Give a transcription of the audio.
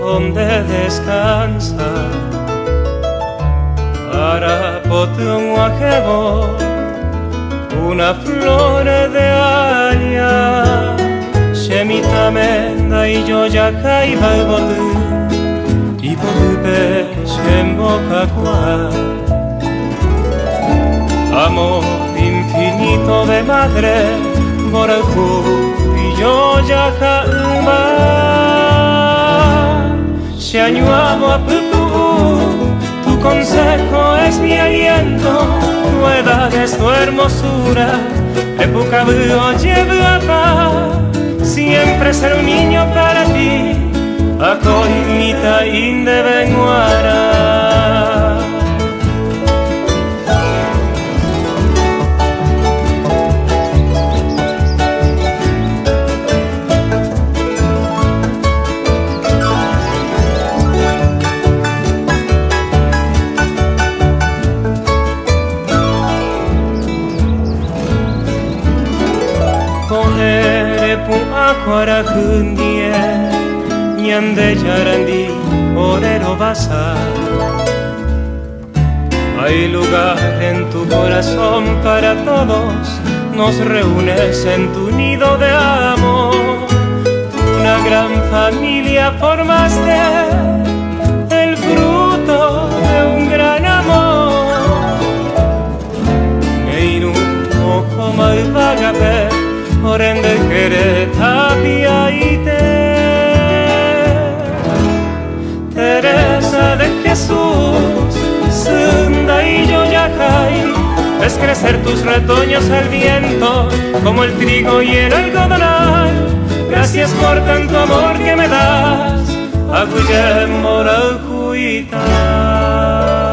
donde descansa para potón ajebo una flor de alia shemita menda y yo ya caiba y volve en boca cual amor infinito de madre por el y yo ya calma se añuamo a tu consejo es mi aliento tu edad es tu hermosura época lleva siempre ser un niño para ti acoimita indevenguara Acuara hundie ñande yarandi orero basa hay lugar en tu corazón para todos nos reúnes en tu nido de amor una gran familia formaste el fruto de un gran amor Meinu como el vagabe Orende tapia y Teresa de Jesús, Sunda y Yoyacay, ves crecer tus retoños al viento, como el trigo y el algodonal. Gracias por tanto amor que me das, Aguyem Moral Juita.